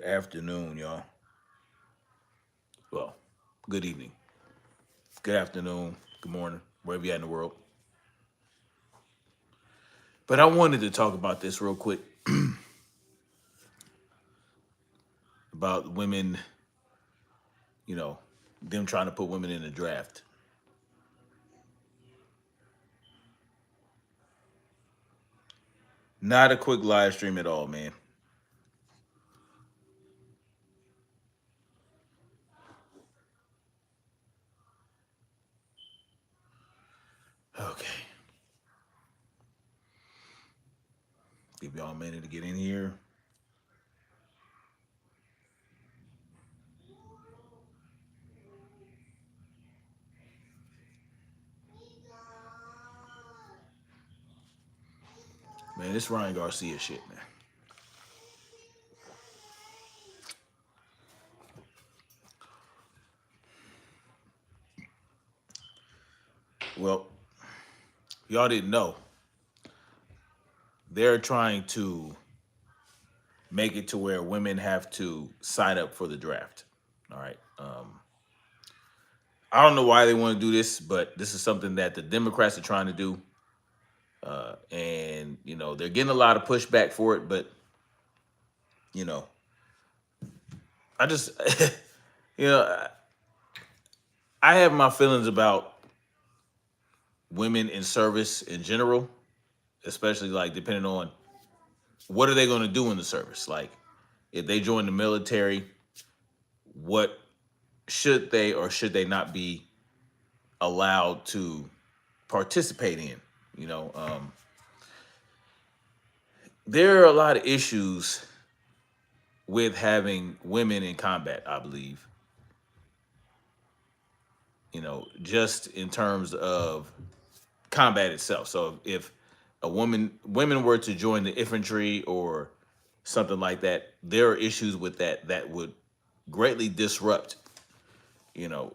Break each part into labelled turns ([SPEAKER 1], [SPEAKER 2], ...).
[SPEAKER 1] afternoon, y'all. Well, good evening, good afternoon, good morning, wherever you're at in the world. But I wanted to talk about this real quick about women, you know, them trying to put women in the draft. Not a quick live stream at all, man. Okay, give y'all a minute to get in here. Man, this Ryan Garcia shit, man. Well, y'all didn't know. They're trying to make it to where women have to sign up for the draft. All right. I don't know why they want to do this, but this is something that the Democrats are trying to do. And, they're getting a lot of pushback for it, but, you know, I just, you know, I have my feelings about women in service in general, especially like depending on what are they going to do in the service. Like if they join the military, what should they or should they not be allowed to participate in? You know, there are a lot of issues with having women in combat, I believe. Just in terms of combat itself. So if women were to join the infantry or something like that, there are issues with that would greatly disrupt, you know,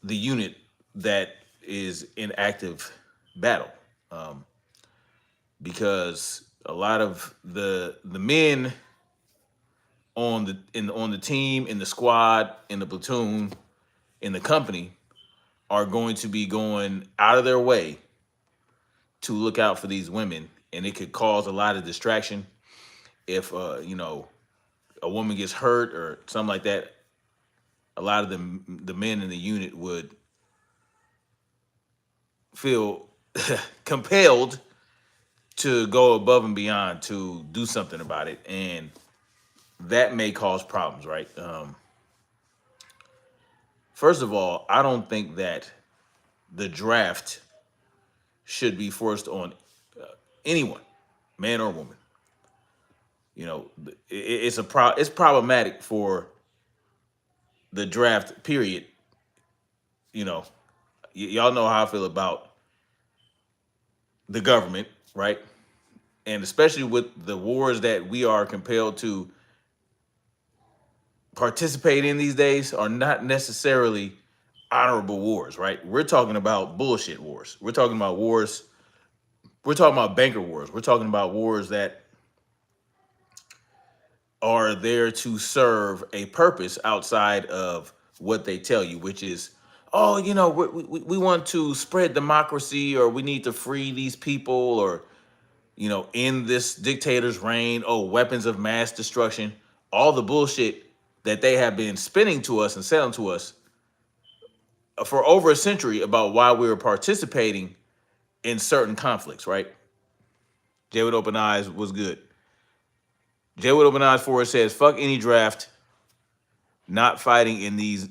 [SPEAKER 1] the unit that is in active battle. Um, because a lot of the men on the team, in the squad, in the platoon, in the company are going to be going out of their way to look out for these women, and it could cause a lot of distraction if a woman gets hurt or something like that. A lot of the men in the unit would feel compelled to go above and beyond to do something about it, and that may cause problems, right? First of all, I don't think that the draft should be forced on anyone, man or woman. It's problematic for the draft period. You know, y'all know how I feel about the government, right? And especially with the wars that we are compelled to participate in these days are not necessarily honorable wars, right? We're talking about bullshit wars. We're talking about wars. We're talking about banker wars. We're talking about wars that are there to serve a purpose outside of what they tell you, which is, oh, we want to spread democracy, or we need to free these people, or, in this dictator's reign, oh, weapons of mass destruction, all the bullshit that they have been spinning to us and selling to us for over a century about why we were participating in certain conflicts, right? Jay with Open Eyes was good. Jay with Open Eyes for it says, fuck any draft, not fighting in these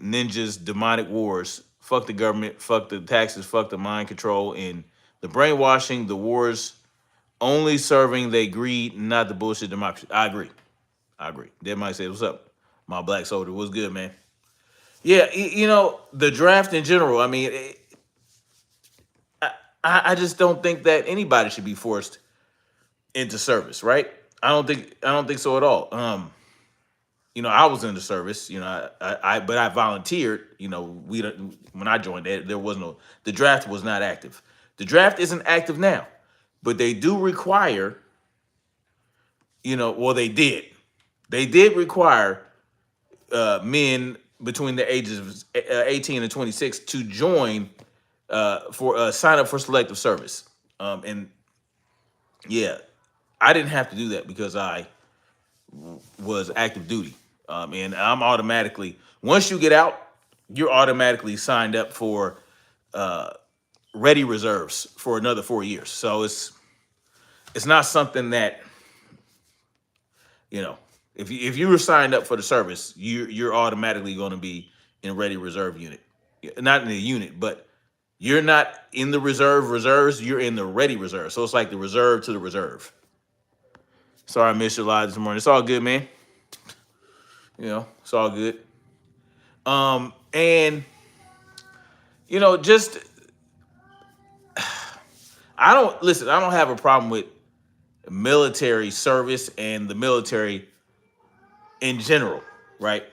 [SPEAKER 1] ninjas demonic wars. Fuck the government, fuck the taxes, fuck the mind control and the brainwashing, the wars only serving their greed, not the bullshit democracy. I agree. Dead Mike says, what's up? My black soldier, what's good, man? Yeah, the draft in general, I mean, I just don't think that anybody should be forced into service, right? I don't think so at all. I was in the service, but I volunteered. We don't, when I joined, there was no, the draft was not active. The draft isn't active now, but they do require, well, they did. They did require men between the ages of 18 and 26 to join for sign up for selective service. And yeah, I didn't have to do that because I was active duty. And I'm automatically, once you get out, you're automatically signed up for ready reserves for another 4 years. So it's not something that, you know, if you were signed up for the service, you're automatically going to be in ready reserve unit, not in the unit, but you're not in the reserves. You're in the ready reserve. So it's like the reserve to the reserve. Sorry I missed your live this morning. It's all good, man. It's all good. And just I don't listen. I don't have a problem with military service and the military in general, right?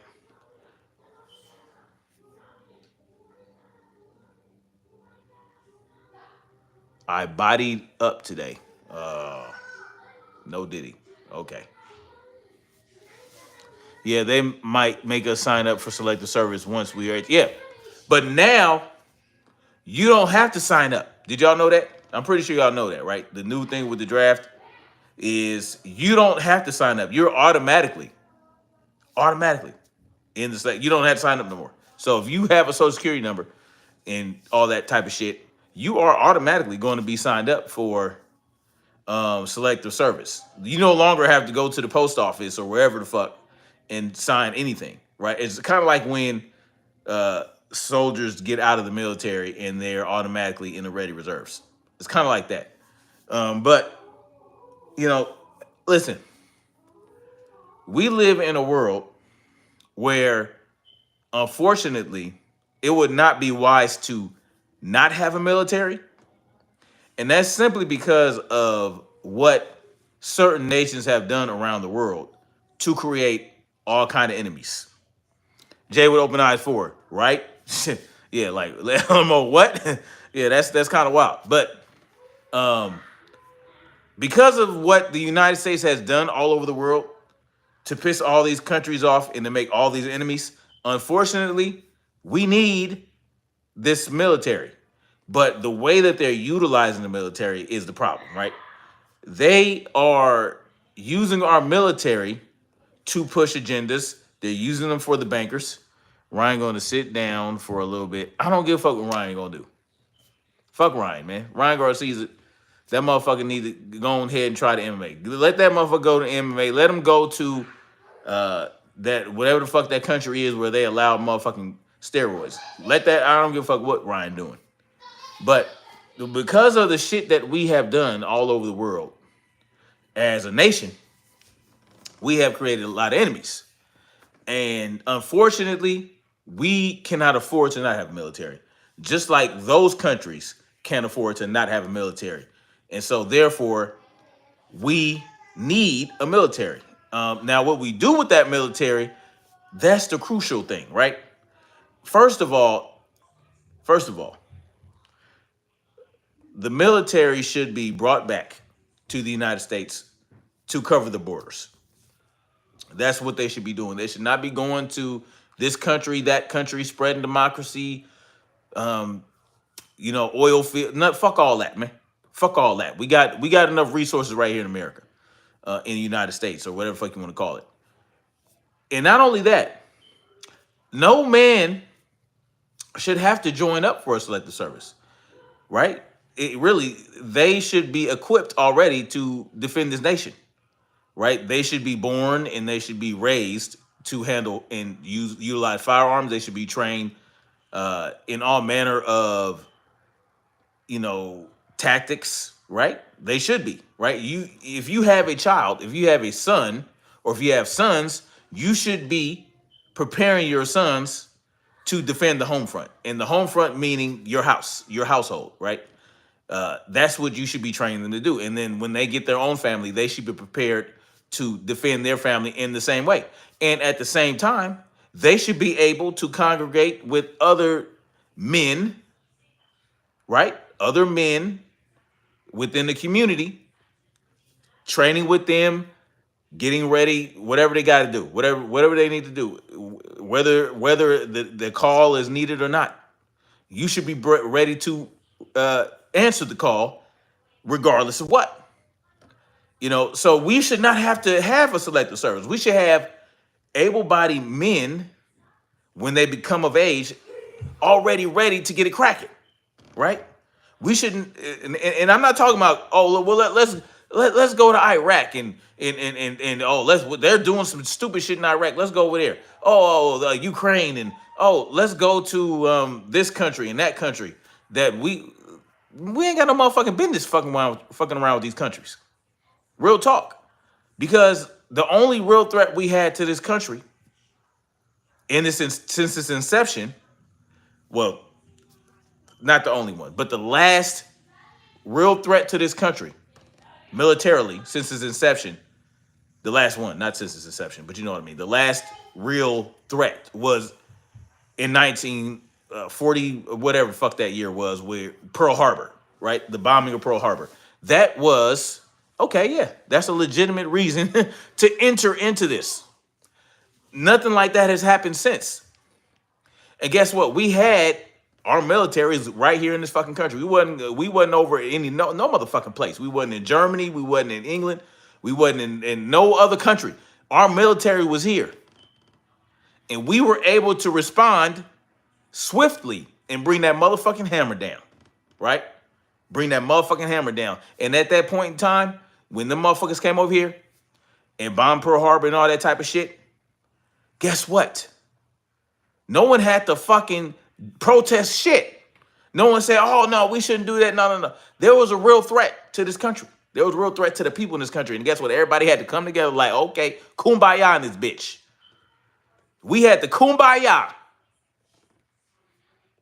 [SPEAKER 1] I bodied up today. No diddy. Okay. Yeah, they might make us sign up for selective service once we are. Yeah, but now you don't have to sign up. Did y'all know that? I'm pretty sure y'all know that, right? The new thing with the draft is you don't have to sign up. You're automatically in the select. You don't have to sign up no more. So if you have a social security number and all that type of shit, you are automatically going to be signed up for selective service. You no longer have to go to the post office or wherever the fuck and sign anything, right? It's kind of like when soldiers get out of the military and they're automatically in the ready reserves. It's kind of like that. But you know, listen, we live in a world where, unfortunately, it would not be wise to not have a military, and that's simply because of what certain nations have done around the world to create all kind of enemies. Jay with open eyes for, right? Yeah, like I don't know what. Yeah, that's kind of wild. But um, because of what the United States has done all over the world to piss all these countries off and to make all these enemies, unfortunately, we need this military. But the way that they're utilizing the military is the problem, right? They are using our military to push agendas. They're using them for the bankers. Ryan going to sit down for a little bit. I don't give a fuck what Ryan going to do. Fuck Ryan, man. Ryan Garcia, that motherfucker need to go ahead and try the MMA. Let that motherfucker go to MMA. Let him go to that whatever the fuck that country is where they allow motherfucking steroids. Let that. I don't give a fuck what Ryan doing. But because of the shit that we have done all over the world as a nation, we have created a lot of enemies. And unfortunately, we cannot afford to not have a military. Just like those countries can't afford to not have a military. And so therefore, we need a military. Now, what we do with that military, that's the crucial thing, right? First of all, the military should be brought back to the United States to cover the borders. That's what they should be doing. They should not be going to this country, that country, spreading democracy, oil field. No, fuck all that, man. Fuck all that. We got enough resources right here in America, in the United States, or whatever the fuck you want to call it. And not only that, no man should have to join up for a selective service, right? They should be equipped already to defend this nation, right? They should be born and they should be raised to handle and utilize firearms. They should be trained in all manner of, tactics, right? They should be, right? If you have a child, if you have a son, or if you have sons, you should be preparing your sons to defend the home front. And the home front meaning your house, your household, right? That's what you should be training them to do. And then when they get their own family, they should be prepared to defend their family in the same way. And at the same time, they should be able to congregate with other men, right? Other men within the community, training with them, getting ready, whatever they got to do, whatever they need to do, whether the call is needed or not. You should be ready to answer the call, regardless of what. So we should not have to have a selective service. We should have able-bodied men when they become of age, already ready to get it cracking, right? We shouldn't, and I'm not talking about let's go to Iraq and they're doing some stupid shit in Iraq. Let's go over there. Ukraine and let's go to this country and that country that we ain't got no motherfucking business fucking around with these countries. Real talk, because the only real threat we had to this country since its inception, well, not the only one, but the last real threat to this country militarily since its inception, the last one, not since its inception, but you know what I mean. The last real threat was in 1940, whatever fuck that year was, with Pearl Harbor, right? The bombing of Pearl Harbor. That was, okay, yeah, that's a legitimate reason to enter into this. Nothing like that has happened since. And guess what? We had our military is right here in this fucking country. We wasn't over any no motherfucking place. We wasn't in Germany. We wasn't in England. We wasn't in no other country. Our military was here. And we were able to respond swiftly and bring that motherfucking hammer down, right? Bring that motherfucking hammer down. And at that point in time, when the motherfuckers came over here and bombed Pearl Harbor and all that type of shit, guess what? No one had to fucking protest shit. No one said, oh, no, we shouldn't do that. No. There was a real threat to this country. There was a real threat to the people in this country. And guess what? Everybody had to come together like, okay, kumbaya in this bitch. We had the kumbaya.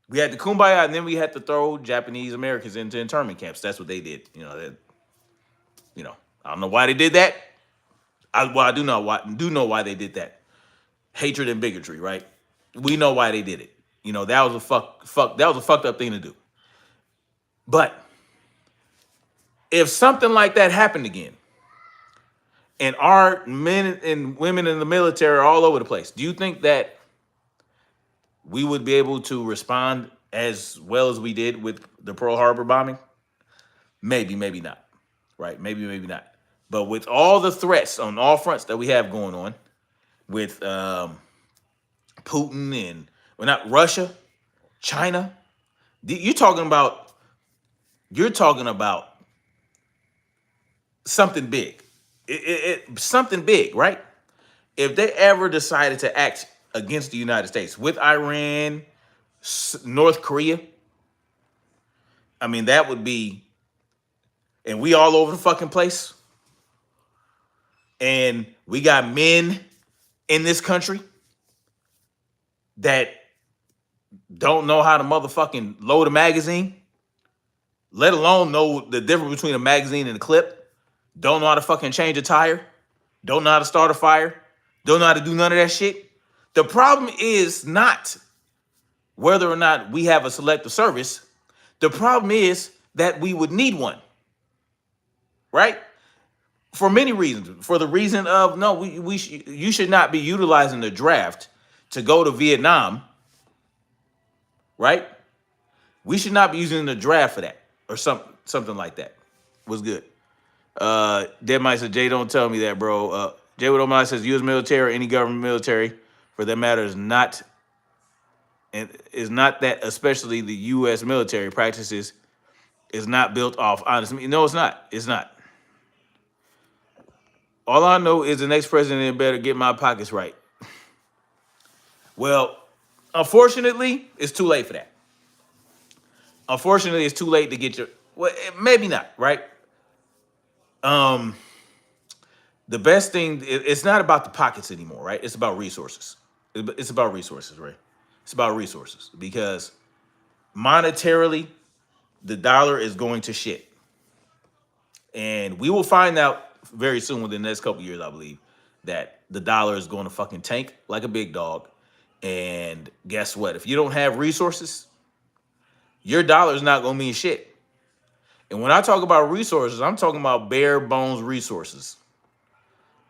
[SPEAKER 1] We had the kumbaya, and then we had to throw Japanese Americans into internment camps. That's what they did. I don't know why they did that. I do know why they did that. Hatred and bigotry, right? We know why they did it. That was a fucked up thing to do. But if something like that happened again, and our men and women in the military are all over the place, do you think that we would be able to respond as well as we did with the Pearl Harbor bombing? Maybe, maybe not. Right? Maybe, maybe not. But with all the threats on all fronts that we have going on with Putin and, well, not Russia, China, you're talking about something big. Something big, right? If they ever decided to act against the United States with Iran, North Korea, I mean, that would be, and we all over the fucking place. And we got men in this country that don't know how to motherfucking load a magazine, let alone know the difference between a magazine and a clip, don't know how to fucking change a tire, don't know how to start a fire, don't know how to do none of that shit. The problem is not whether or not we have a selective service. The problem is that we would need one, right? For many reasons. For the reason of, no, you should not be utilizing the draft to go to Vietnam, right? We should not be using the draft for that or something like that. Was good. Dead Mike said, Jay, don't tell me that, bro. Jay Wodomai says, U.S. military or any government military, for that matter, is not that, especially the U.S. military practices, is not built off honesty. No, it's not. It's not. All I know is the next president better get my pockets right. Well, unfortunately, it's too late for that. Unfortunately, it's too late to get your, well, maybe not, right? The best thing, it's not about the pockets anymore, right? It's about resources. It's about resources, right? It's about resources, because monetarily, the dollar is going to shit. And we will find out very soon, within the next couple of years, I believe, that the dollar is going to fucking tank like a big dog. And guess what? If you don't have resources, your dollar is not going to mean shit. And when I talk about resources, I'm talking about bare bones resources.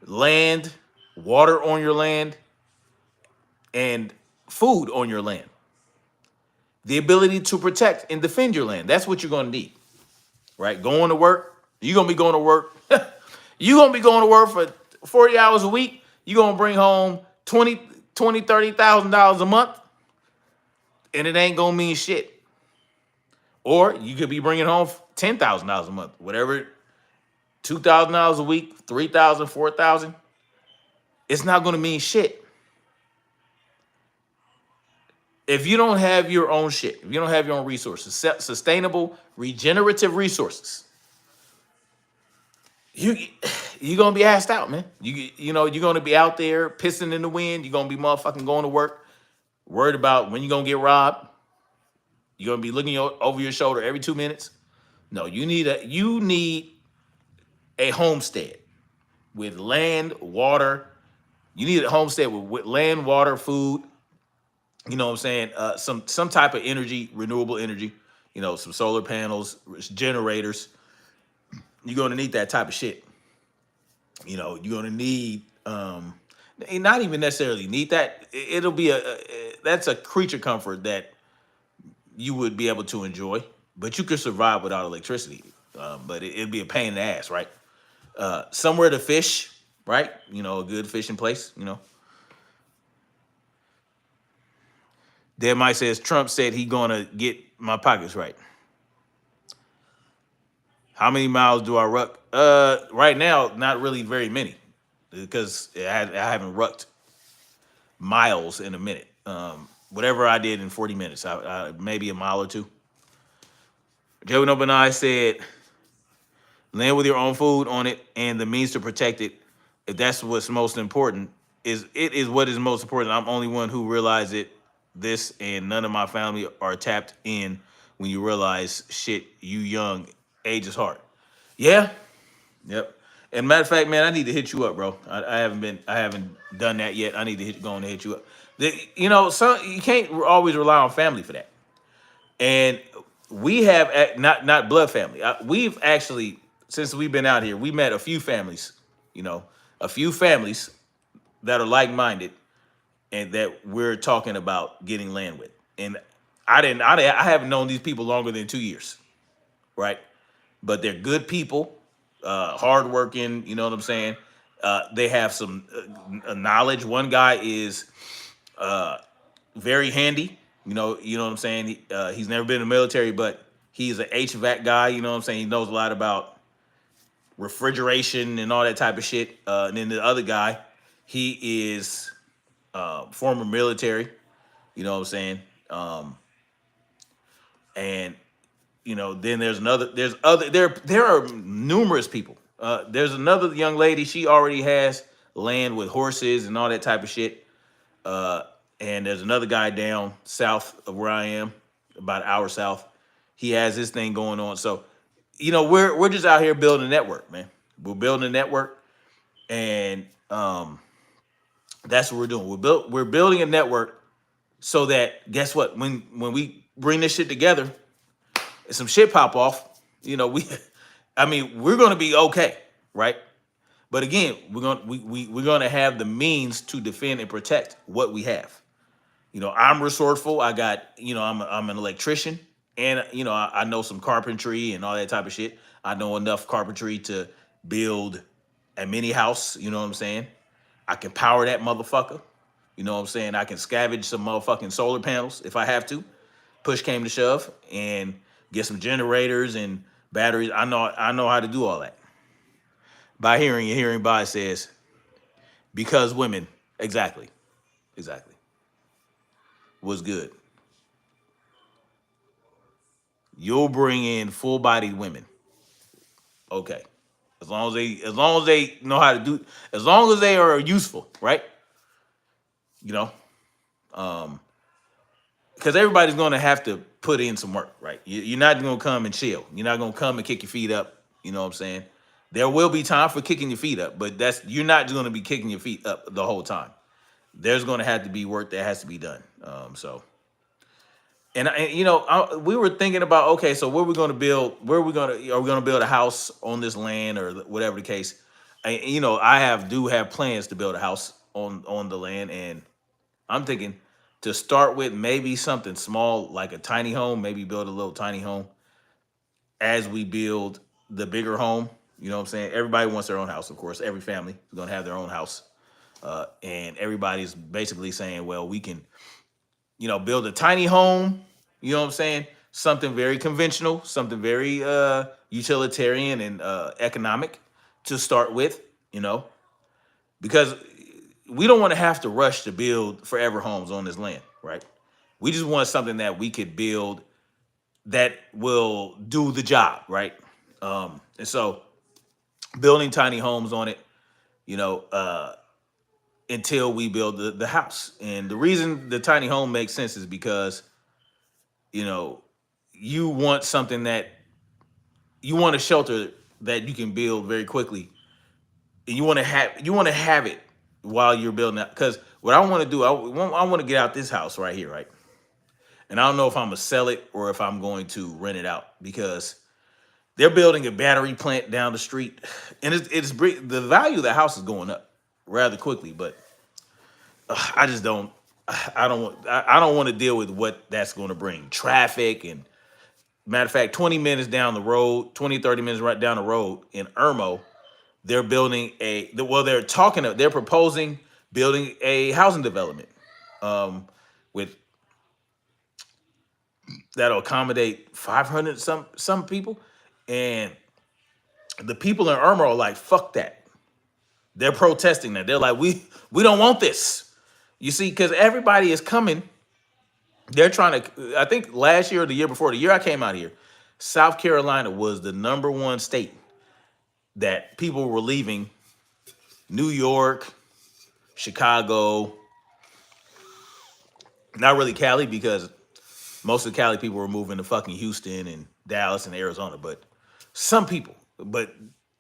[SPEAKER 1] land, water on your land, and food on your land. The ability to protect and defend your land. That's what you're going to need, right? Going to work. You're going to be going to work. You're going to be going to work for 40 hours a week. You're going to bring home 20, $30,000 a month, and it ain't going to mean shit. Or you could be bringing home $10,000 a month, whatever, $2,000 a week, 3,000, 4,000. It's not going to mean shit. If you don't have your own shit, if you don't have your own resources, sustainable, regenerative resources, you you're gonna be asked out, man. You're gonna be out there pissing in the wind. You're gonna be motherfucking going to work, worried about when you're gonna get robbed. You're gonna be looking over your shoulder every 2 minutes. No, you need a homestead with land, water. You need a homestead with land, water, food. You know what I'm saying? Some type of energy, renewable energy. Some solar panels, generators. You're gonna need that type of shit. You're gonna need not even necessarily need that. It'll be that's a creature comfort that you would be able to enjoy, but you could survive without electricity. But it'd be a pain in the ass, right? Somewhere to fish, right? A good fishing place. Dead Mike says Trump said he gonna get my pockets right. How many miles do I ruck? Right now, not really very many, because I haven't rucked miles in a minute. Whatever I did in 40 minutes, maybe a mile or two. Joe Nobanai said, land with your own food on it and the means to protect it. If that's what's most important, it is what is most important. I'm only one who realized it. This and none of my family are tapped in. When you realize shit, you young, age is hard. Yeah. Yep. And matter of fact, man, I need to hit you up, bro. I haven't done that yet. I need to go and hit you up. You can't always rely on family for that. And we have not blood family. We've actually, since we've been out here, we met a few families. A few families that are like minded, and that we're talking about getting land with. And I haven't known these people longer than 2 years, right? But they're good people, hardworking. You know what I'm saying? They have some knowledge. One guy is very handy. You know what I'm saying? He's never been in the military, but he's an HVAC guy. You know what I'm saying? He knows a lot about refrigeration and all that type of shit. And then the other guy, he is former military. You know what I'm saying? And then there are numerous people. There's another young lady. She already has land with horses and all that type of shit. And there's another guy down south of where I am, about an hour south. He has this thing going on. So, we're just out here building a network, man. We're building a network, and that's what we're doing. We're building a network so that, guess what? When we bring this shit together, and some shit pop off, we're gonna be okay, right? But again, we're gonna have the means to defend and protect what we have. I'm resourceful. I got, I'm an electrician, and I know some carpentry and all that type of shit. I know enough carpentry to build a mini house. You know what I'm saying? I can power that motherfucker. You know what I'm saying? I can scavenge some motherfucking solar panels if I have to. Push came to shove, and get some generators and batteries. I know how to do all that. By hearing, and hearing by says, because women. Exactly. Was good. You'll bring in full-bodied women. Okay. As long as they know how to do, as long as they are useful, right? You know, because everybody's going to have to put in some work, right? You're not going to come and chill. You're not going to come and kick your feet up. You know what I'm saying? There will be time for kicking your feet up, but you're not going to be kicking your feet up the whole time. There's going to have to be work that has to be done. We were thinking about, okay, so where are we going to build? Are we going to build a house on this land or whatever the case? I do have plans to build a house on the land, and I'm thinking to start with maybe something small like a tiny home, maybe build a little tiny home as we build the bigger home. You know what I'm saying? Everybody wants their own house, of course. Every family is gonna have their own house, and everybody's basically saying, well, we can, build a tiny home. You know what I'm saying? Something very conventional, something very utilitarian and economic to start with. You know, because we don't want to have to rush to build forever homes on this land, right? We just want something that we could build that will do the job, right? And so building tiny homes on it, you know, until we build the house. And the reason the tiny home makes sense is because, you know, you want something that you want a shelter that you can build very quickly. And you want to have it while you're building that. Because what I want to do, I want to get out this house right here, right? And I don't know if I'm gonna sell it or if I'm going to rent it out because they're building a battery plant down the street, and the value of the house is going up rather quickly. But I just don't. I don't want to deal with what that's going to bring. Traffic and matter of fact, 20 minutes down the road, 20 30 minutes right down the road in Irmo, they're building they're proposing building a housing development with that'll accommodate 500 some people, and the people in Irma are like, fuck that. They're protesting that. They're like, we don't want this. You see, because everybody is coming. They're trying to. I think last year or the year before, the year I came out here, South Carolina was the number one state that people were leaving. New York, Chicago, not really Cali because most of the Cali people were moving to fucking Houston and Dallas and Arizona, but some people. But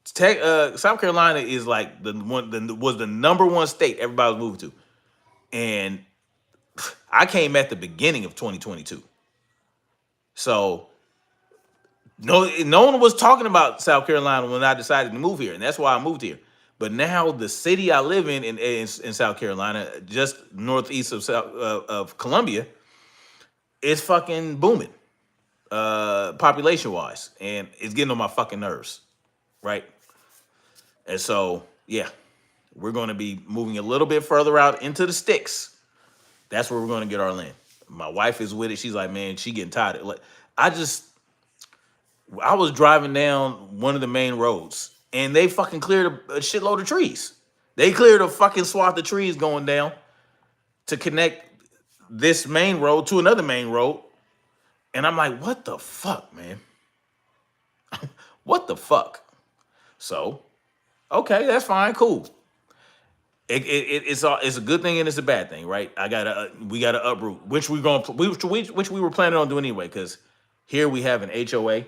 [SPEAKER 1] South Carolina is like was the number one state everybody was moving to, and I came at the beginning of 2022, so no one was talking about South Carolina when I decided to move here, and that's why I moved here. But now the city I live in South Carolina, just northeast of Columbia, is fucking booming, population wise, and it's getting on my fucking nerves, right? And so yeah, we're going to be moving a little bit further out into the sticks. That's where we're going to get our land. My wife is with it. She's like, man, she getting tired. Like, I was driving down one of the main roads, and they fucking cleared a shitload of trees. They cleared a fucking swath of trees going down to connect this main road to another main road. And I'm like, what the fuck, man? What the fuck? So, okay, that's fine, cool. It's a good thing and it's a bad thing, right? We gotta uproot, which which we were planning on doing anyway, because here we have an HOA,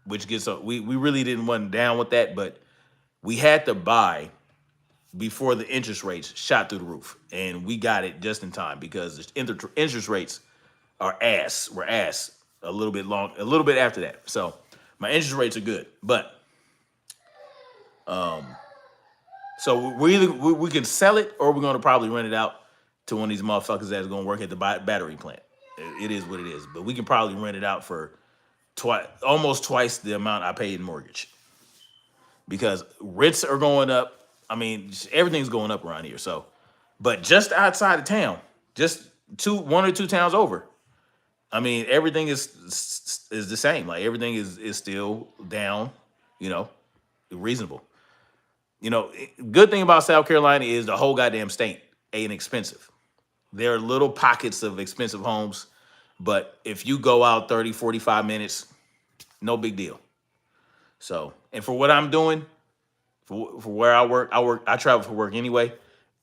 [SPEAKER 1] which gets we really didn't want down with that, but we had to buy before the interest rates shot through the roof, and we got it just in time because the interest rates were ass a little bit after that. So my interest rates are good, but so we can sell it or we're going to probably rent it out to one of these motherfuckers that's going to work at the battery plant. It is what it is, but we can probably rent it out for almost twice the amount I paid in mortgage because rents are going up. I mean, everything's going up around here. So, but just outside of town, just one or two towns over, I mean, everything is the same. Like everything is still down, you know, reasonable. You know, good thing about South Carolina is the whole goddamn state ain't expensive. There are little pockets of expensive homes, but if you go out 30, 45 minutes, no big deal. So, and for what I'm doing, for where I travel for work anyway,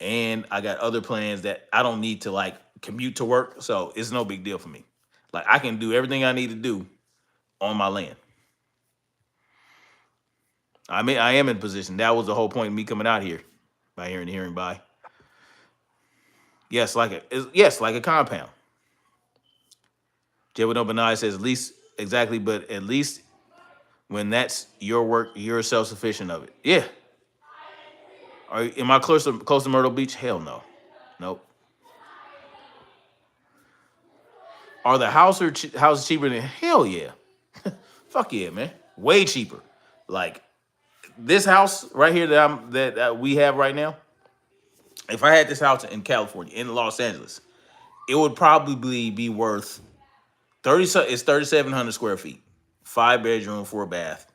[SPEAKER 1] and I got other plans that I don't need to like commute to work, so it's no big deal for me. Like I can do everything I need to do on my land. I mean, I am in position. That was the whole point of me coming out here, by hearing by. Yes, like a compound. Jay with open eyes says at least exactly, but at least when that's your work, you're self sufficient of it. Yeah, Am I close to Myrtle Beach? Hell no. Nope. Are the houses cheaper than? Hell yeah. Fuck yeah, man. Way cheaper. Like this house right here that we have right now. If I had this house in California, in Los Angeles, it would probably be worth 30. It's 3,700 square feet, 5 bedroom, 4 bath,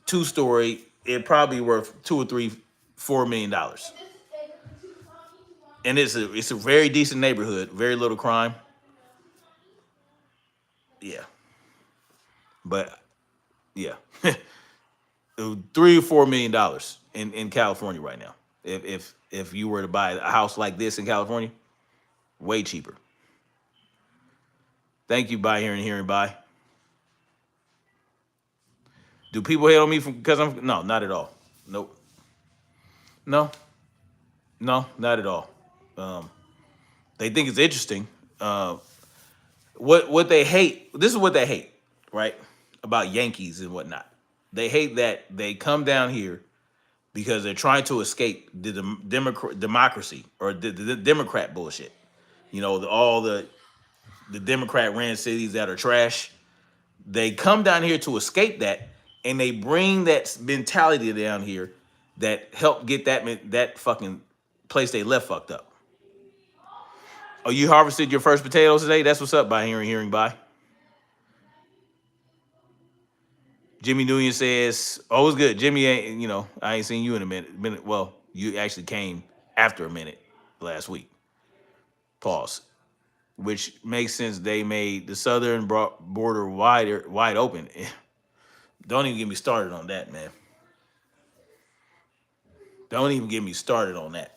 [SPEAKER 1] 2 story. It probably worth 2 or 3, $4 million. And it's a very decent neighborhood, very little crime. Yeah, but yeah, $3 or $4 million in California right now. If you were to buy a house like this in California, way cheaper. Thank you, buy hearing hearing buy. Do people hate on me because I'm no, not at all. Nope. No, no, not at all. Um, they think it's interesting. Uh, what they hate. This is what they hate, right? About Yankees and whatnot. They hate that they come down here because they're trying to escape the democracy or the Democrat bullshit. All the Democrat ran cities that are trash. They come down here to escape that, and they bring that mentality down here that helped get that fucking place they left fucked up. Oh, you harvested your first potatoes today? That's what's up. By hearing by. Jimmy Nguyen says, "Oh, it's good. Jimmy ain't. I ain't seen you in a minute. Well, you actually came after a minute last week. Pause. Which makes sense. They made the southern border wide open. Don't even get me started on that, man. Don't even get me started on that.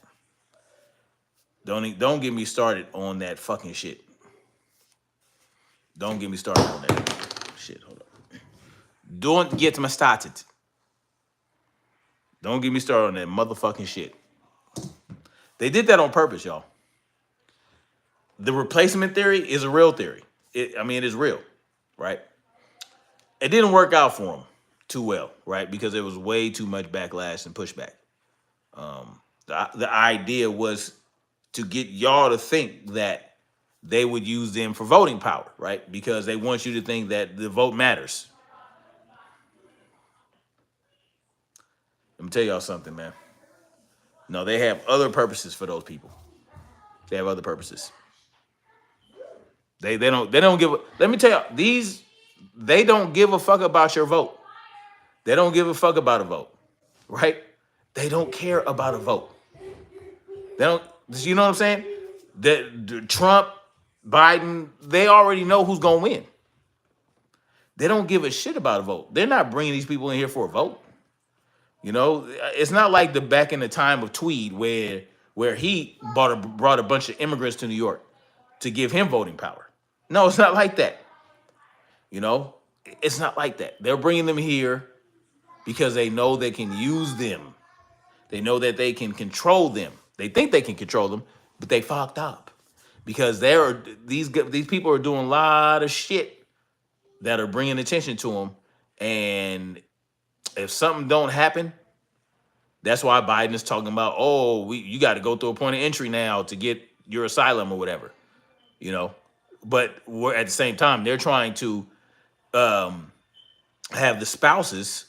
[SPEAKER 1] Don't get me started on that fucking shit. Don't get me started on that shit. Hold up. Don't get me started. Don't get me started on that motherfucking shit. They did that on purpose, y'all. The replacement theory is a real theory. It is real, right? It didn't work out for them too well, right? Because there was way too much backlash and pushback. The idea was to get y'all to think that they would use them for voting power, right? Because they want you to think that the vote matters. Let me tell y'all something, man. No, they have other purposes for those people. They have other purposes. They don't give. Let me tell you, they don't give a fuck about your vote. They don't give a fuck about a vote, right? They don't care about a vote. They don't. You know what I'm saying? That Trump, Biden, they already know who's gonna win. They don't give a shit about a vote. They're not bringing these people in here for a vote. It's not like the back in the time of Tweed where he brought a bunch of immigrants to New York to give him voting power. No, it's not like that. You know, it's not like that. They're bringing them here because they know they can use them. They know that they can control them. They think they can control them, but they fucked up because these people are doing a lot of shit that are bringing attention to them. And if something don't happen, that's why Biden is talking about, oh, you got to go through a point of entry now to get your asylum or whatever, you know. But at the same time, they're trying to have the spouses,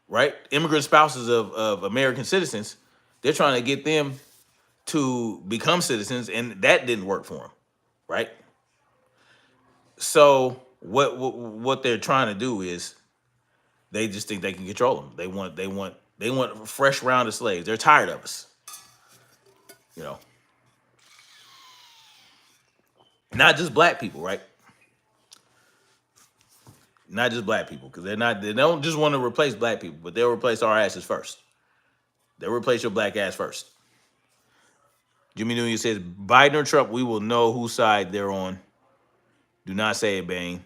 [SPEAKER 1] right? Immigrant spouses of American citizens. They're trying to get them to become citizens, and that didn't work for them, right? So what they're trying to do is they just think they can control them. They want a fresh round of slaves. They're tired of us, you know. Not just black people, right? Not just black people, because they don't just want to replace black people, but they'll replace our asses first. They'll replace your black ass first. Jimmy Nguyen says, Biden or Trump, we will know whose side they're on. Do not say it, Bane.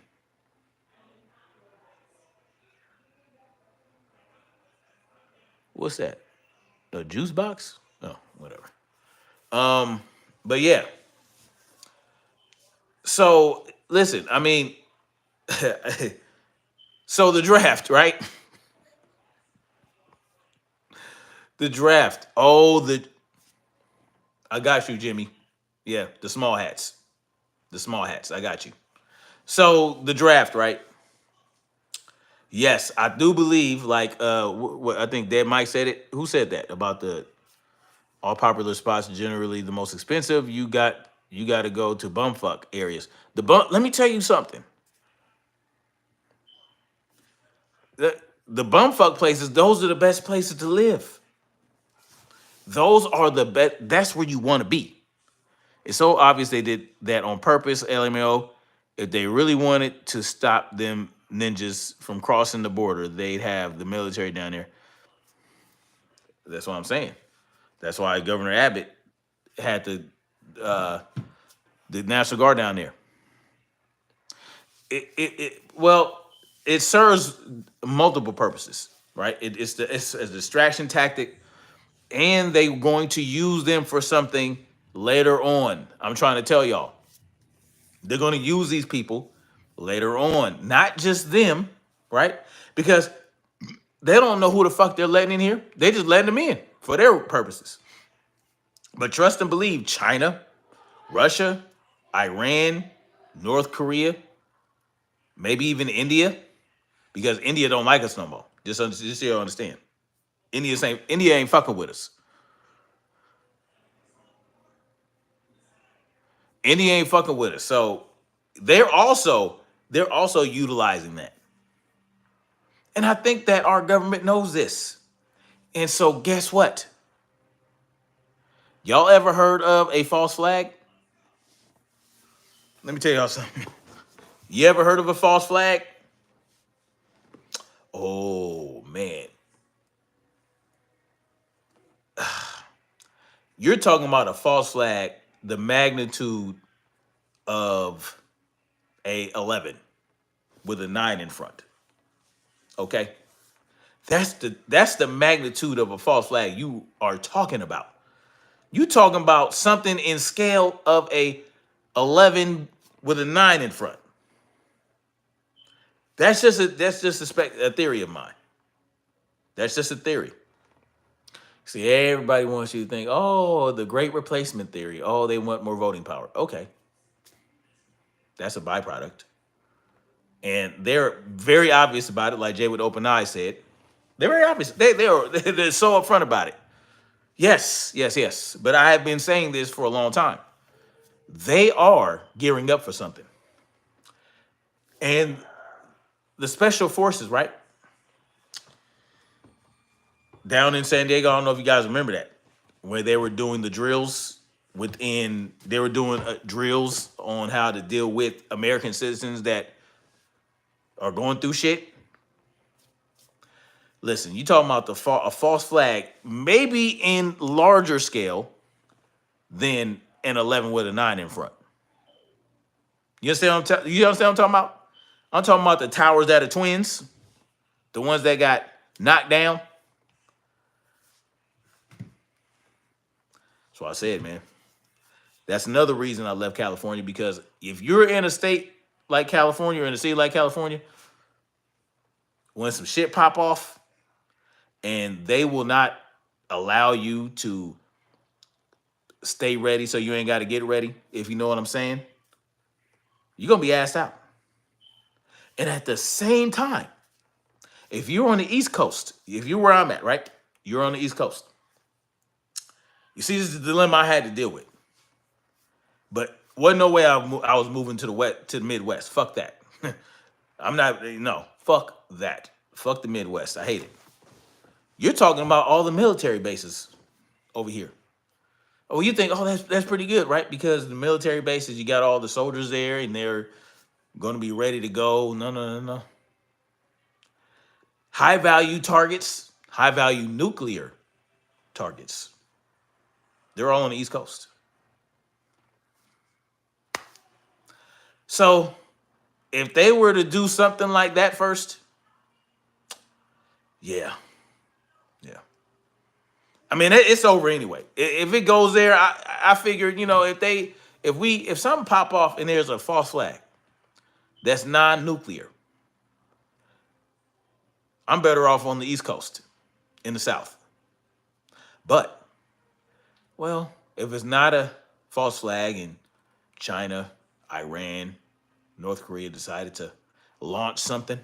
[SPEAKER 1] What's that? A juice box? Oh, whatever. But yeah. So listen, so the draft, right? The draft. Oh, I got you, Jimmy. Yeah, the small hats. The small hats. I got you. So the draft, right? Yes, I do believe. Like, I think Dead Mike said it. Who said that about the all popular spots generally the most expensive? You got to go to bumfuck areas. The bum. Let me tell you something. The bumfuck places. Those are the best places to live. Those are the best. That's where you want to be. It's so obvious they did that on purpose, LMAO. If they really wanted to stop them ninjas from crossing the border, they'd have the military down there. That's what I'm saying. That's why Governor Abbott had uh, the National Guard down there. Well, it serves multiple purposes, right? It's a distraction tactic, and they're going to use them for something later on. I'm trying to tell y'all. They're going to use these people later on, not just them, right? Because they don't know who the fuck they're letting in here. They just letting them in for their purposes. But trust and believe, China, Russia, Iran, North Korea, maybe even India, because India don't like us no more. Just so you understand. India ain't fucking with us. India ain't fucking with us. So they're also utilizing that. And I think that our government knows this. And so guess what? Y'all ever heard of a false flag? Let me tell y'all something. You ever heard of a false flag? Oh man. You're talking about a false flag, the magnitude of a 11 with a 9 in front. Okay? That's the magnitude of a false flag you are talking about. You talking about something in scale of a 11 with a 9 in front. That's just a theory of mine. That's just a theory. See, everybody wants you to think, oh, the great replacement theory. Oh, they want more voting power. Okay. That's a byproduct. And they're very obvious about it, like Jay with Open Eyes said. They're very obvious. They're so upfront about it. Yes, yes, yes. But I have been saying this for a long time. They are gearing up for something. And the special forces, right? Down in San Diego, I don't know if you guys remember that, where they were doing the drills they were doing drills on how to deal with American citizens that are going through shit. Listen, you talking about a false flag, maybe in larger scale than an 11 with a 9 in front. You understand what I'm talking about? I'm talking about the towers that are twins, the ones that got knocked down. That's what I said, man. That's another reason I left California, because if you're in a state like California or in a city like California, when some shit pop off and they will not allow you to stay ready so you ain't got to get ready, if you know what I'm saying, you're going to be asked out. And at the same time, if you're on the East Coast, if you're where I'm at, right? You're on the East Coast. You see, this is the dilemma I had to deal with. But wasn't no way I was moving to the Midwest. Fuck that. I'm not, no, fuck that. Fuck the Midwest. I hate it. You're talking about all the military bases over here. Oh, you think, oh, that's pretty good, right? Because the military bases, you got all the soldiers there and they're going to be ready to go. No, no, no, no. High value targets, high value nuclear targets. They're all on the East Coast. So if they were to do something like that first, yeah. Yeah. I mean, it's over anyway. If it goes there, I figured, if something pop off and there's a false flag that's non-nuclear, I'm better off on the East Coast in the South. But, well, if it's not a false flag and China, Iran, North Korea decided to launch something,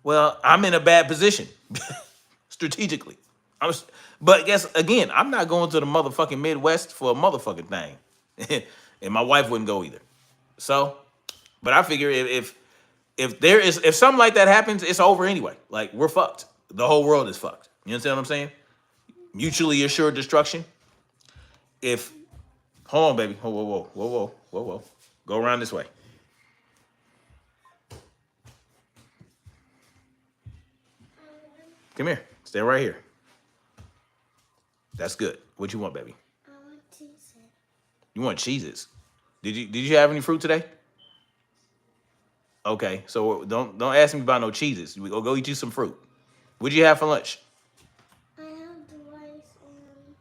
[SPEAKER 1] well, I'm in a bad position strategically. I'm, but guess again, I'm not going to the motherfucking Midwest for a motherfucking thing, and my wife wouldn't go either. So, but I figure if something like that happens, it's over anyway. Like we're fucked. The whole world is fucked. You understand what I'm saying? Mutually assured destruction. If hold on, baby, whoa, whoa, whoa, whoa, whoa, whoa, whoa, go around this way. Come here. Stay right here. That's good. What you want, baby? I want cheeses. You want cheeses? Did you have any fruit today? Okay, so don't ask me about no cheeses. We go eat you some fruit. What'd you have for lunch? I have the rice and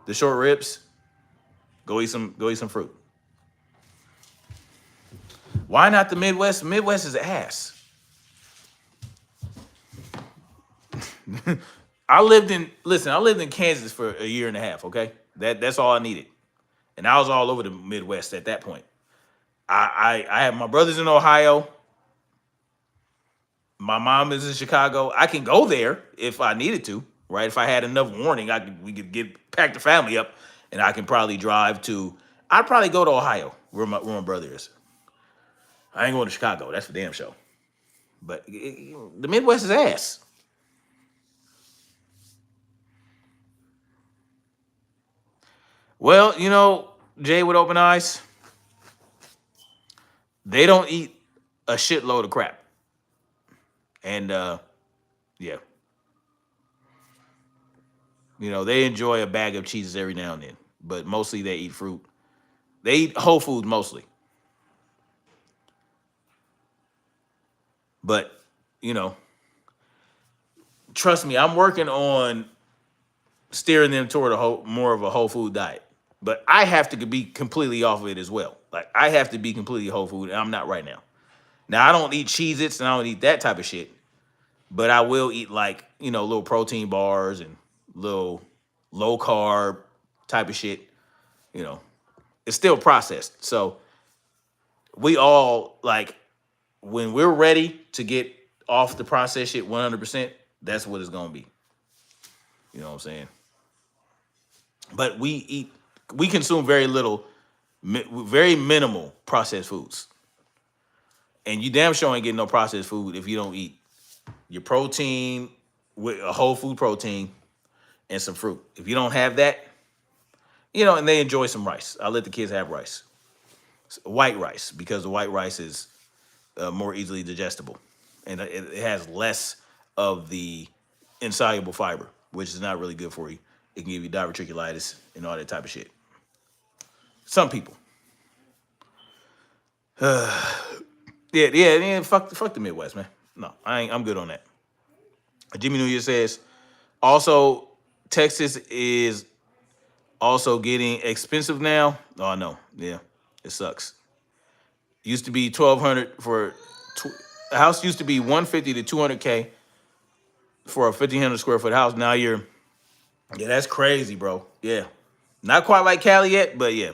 [SPEAKER 1] the short ribs. Go eat some fruit. Why not the Midwest? Midwest is ass. I lived in Kansas for a year and a half, okay? That's all I needed. And I was all over the Midwest at that point. I have my brothers in Ohio. My mom is in Chicago. I can go there if I needed to, right? If I had enough warning, we could pack the family up, and I can probably drive to. I'd probably go to Ohio, where my brother is. I ain't going to Chicago. That's for damn sure. But the Midwest is ass. Well, Jay with open eyes, they don't eat a shitload of crap, and yeah, they enjoy a bag of cheeses every now and then, but mostly they eat fruit. They eat whole foods mostly. But, you know, trust me, I'm working on steering them toward more of a whole food diet. But I have to be completely off of it as well. Like I have to be completely whole food, and I'm not right now. Now I don't eat Cheez-Its and I don't eat that type of shit. But I will eat like, little protein bars and little low carb type of shit. You know, it's still processed. So we all like when we're ready to get off the processed shit 100%, that's what it's gonna be. You know what I'm saying? But we consume very little, very minimal processed foods, and you damn sure ain't getting no processed food if you don't eat your protein with a whole food protein and some fruit. If you don't have that, and they enjoy some rice. I let the kids have rice, white rice, because the white rice is more easily digestible, and it has less of the insoluble fiber, which is not really good for you. It can give you diverticulitis and all that type of shit. Some people. Yeah. Fuck the Midwest, man. No, I'm good on that. Jimmy New Year says, also, Texas is also getting expensive now. Oh no, yeah, it sucks. Used to be 1,200 for a house. Used to be 150 to 200K for a 1,500 square foot house. Now yeah, that's crazy, bro. Yeah, not quite like Cali yet, but yeah.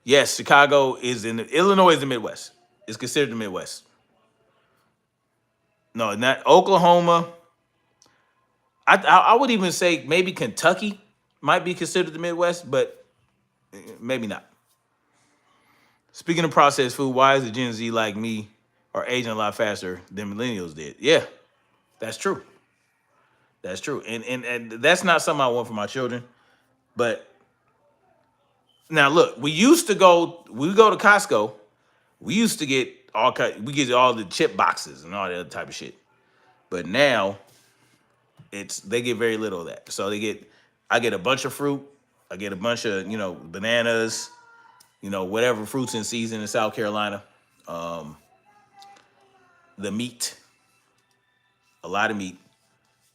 [SPEAKER 1] Yes, Chicago is Illinois is the Midwest. It's considered the Midwest. No, not Oklahoma. I would even say maybe Kentucky might be considered the Midwest, but maybe not. Speaking of processed food, why is the Gen Z like me are aging a lot faster than millennials did? Yeah, that's true. That's true. And that's not something I want for my children. But now look, we go to Costco, we used to get we get all the chip boxes and all that other type of shit. But now they get very little of that. So I get a bunch of fruit, I get a bunch of, bananas, whatever fruits in season in South Carolina. Um, the meat, a lot of meat,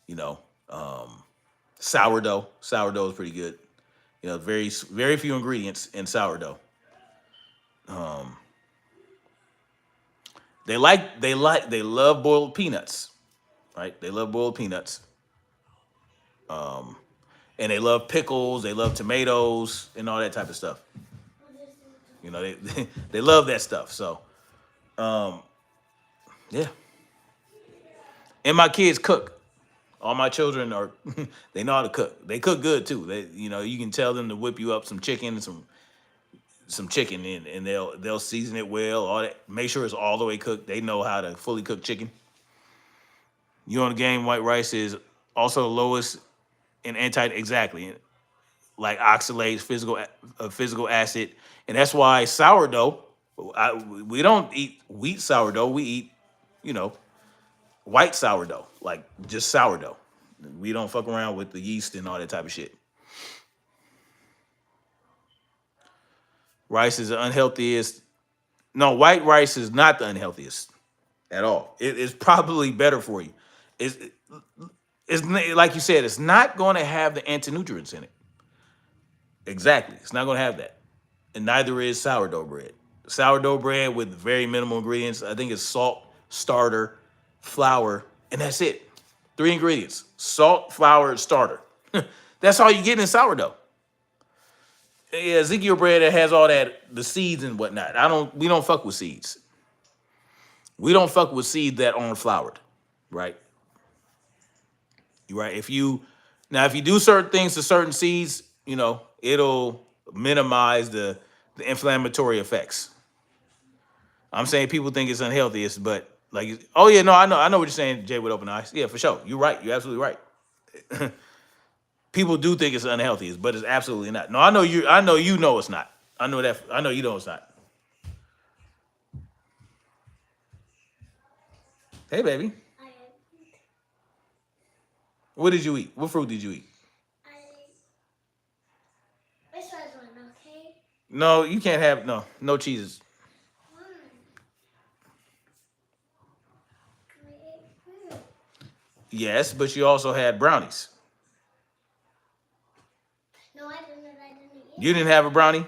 [SPEAKER 1] you know. Sourdough. Sourdough is pretty good. Very very few ingredients in sourdough. Um, they love boiled peanuts, right? They love boiled peanuts. Um, and they love pickles, they love tomatoes, and all that type of stuff. You know, they love that stuff. So, um, yeah. And my kids cook. All my children are they know how to cook. They cook good too. They, you know, you can tell them to whip you up some chicken, some chicken, and they'll season it well. All that. Make sure it's all the way cooked. They know how to fully cook chicken. You on the game, white rice is also the lowest in anti exactly like oxalates, physical acid, and that's why sourdough. We don't eat wheat sourdough. We eat, you know, white sourdough, like just sourdough. We don't fuck around with the yeast and all that type of shit. Rice is the unhealthiest. No, white rice is not the unhealthiest at all. It's probably better for you. It's, it's like you said, it's not going to have the anti-nutrients in it. Exactly. It's not going to have that. And neither is sourdough bread. Sourdough bread with very minimal ingredients. I think it's salt, starter, flour, and that's it. Three ingredients: salt, flour, starter. That's all you get in sourdough. Yeah, Ezekiel bread that has all that, the seeds and whatnot. We don't fuck with seeds. We don't fuck with seeds that aren't floured, right? Right. If you do certain things to certain seeds, you know, it'll minimize the inflammatory effects. I'm saying people think it's unhealthiest, but like, oh yeah, no, I know what you're saying, Jay, with open eyes. Yeah, for sure. You're right. You're absolutely right. People do think it's unhealthiest, but it's absolutely not. No, I know you. I know you know it's not. I know that. I know you know it's not. Hey, baby, what did you eat? What fruit did you eat? No, you can't have no cheeses. Yes, but you also had brownies. You didn't have a brownie?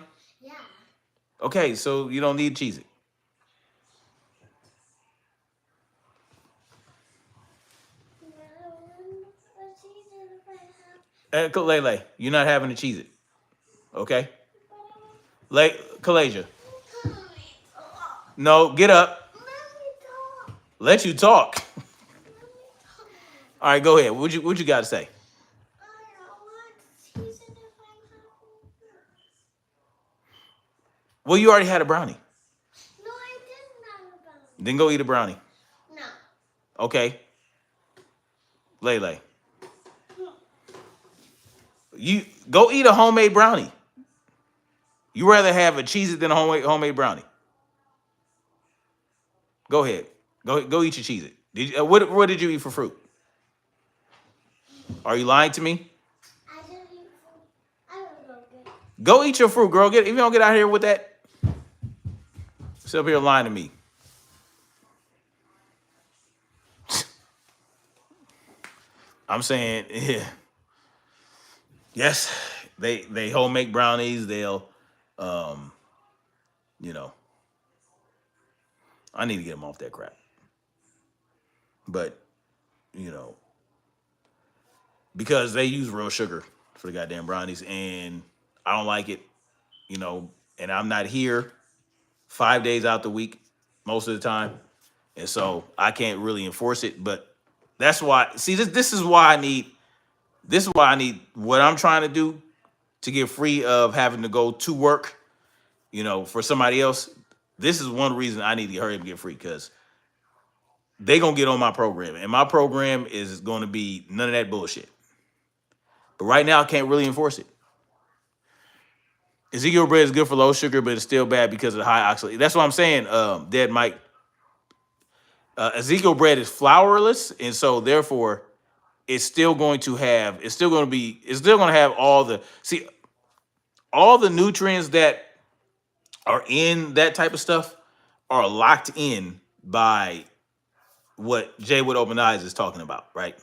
[SPEAKER 1] Okay, so you don't need to cheese it. Lele, you're not having to cheese it. Okay? Kalasia. No, get up. Let you talk. All right, go ahead. What you got to say? Well, you already had a brownie. Then go eat a brownie. Okay. Lele. You go eat a homemade brownie. You rather have a cheese it than a homemade brownie. Go ahead. Go eat your cheese it. What did you eat for fruit? Are you lying to me? Go eat your fruit, girl. If you don't get out here with that, sit up here lying to me. I'm saying, yeah. Yes, they homemade brownies. They'll, um, you know, I need to get them off that crap. But you know, because they use real sugar for the goddamn brownies, and I don't like it. You know, and I'm not here 5 days out the week most of the time, and so I can't really enforce it. But that's why. See, this is why I need. This is why I need what I'm trying to do to get free of having to go to work. You know, for somebody else. This is one reason I need to hurry up and get free because they gonna get on my program, and my program is going to be none of that bullshit. But right now, I can't really enforce it. Ezekiel bread is good for low sugar, but it's still bad because of the high oxalate. That's what I'm saying, Dead Mike. Ezekiel bread is flourless, and so therefore, it's still going to be, it's still going to have all the nutrients that are in that type of stuff are locked in by what Jay with Open Eyes is talking about, right?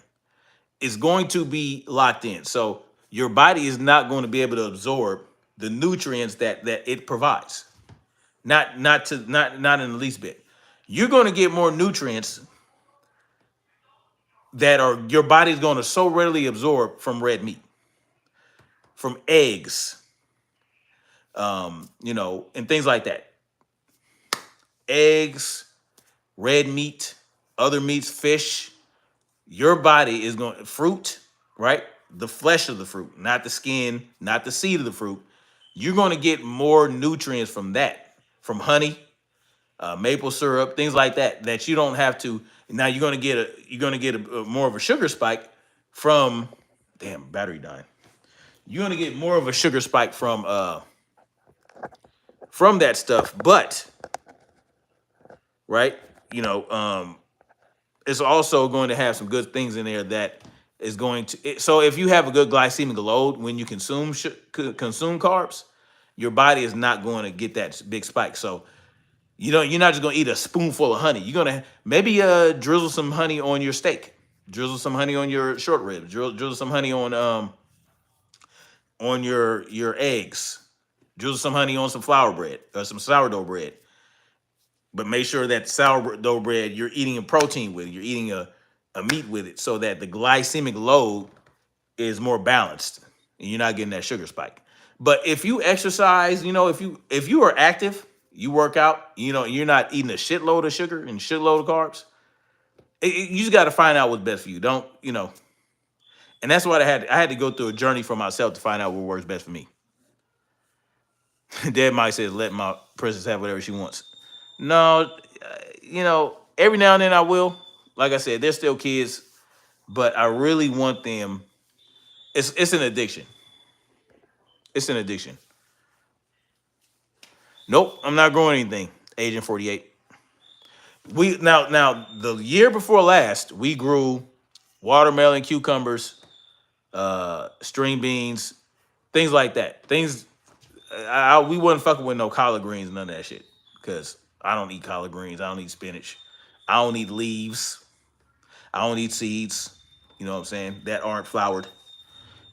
[SPEAKER 1] It's going to be locked in. So your body is not going to be able to absorb the nutrients that it provides. Not in the least bit. You're going to get more nutrients. that are your body's going to so readily absorb from red meat, from eggs, and things like that. Eggs, red meat, other meats, fish. Your body is going fruit, right? The flesh of the fruit, not the skin, not the seed of the fruit. You're going to get more nutrients from that, from honey, maple syrup, things like that, that you don't have to. Now you're going to get a more of a sugar spike from. Damn, battery dying. You're going to get more of a sugar spike from that stuff, but right, you know, it's also going to have some good things in there that is going to. So if you have a good glycemic load when you consume carbs, your body is not going to get that big spike. So you're not just going to eat a spoonful of honey. You're going to maybe drizzle some honey on your steak, drizzle some honey on your short ribs, drizzle some honey on your eggs, drizzle some honey on some flour bread or some sourdough bread. But make sure that sourdough bread you're eating a protein with it, you're eating a meat with it, so that the glycemic load is more balanced and you're not getting that sugar spike. But if you exercise, if you are active, you work out, you're not eating a shitload of sugar and shitload of carbs. You just got to find out what's best for you. Don't and that's what I had to go through a journey for myself to find out what works best for me. Dad might says, let my princess have whatever she wants. No, every now and then I will. Like I said, they're still kids, but I really want them. It's an addiction. It's an addiction. Nope, I'm not growing anything. Agent 48. We now the year before last, we grew watermelon, cucumbers, string beans, things like that. Things we wasn't fucking with no collard greens, none of that shit. Because I don't eat collard greens. I don't eat spinach. I don't eat leaves. I don't eat seeds. You know what I'm saying? That aren't floured.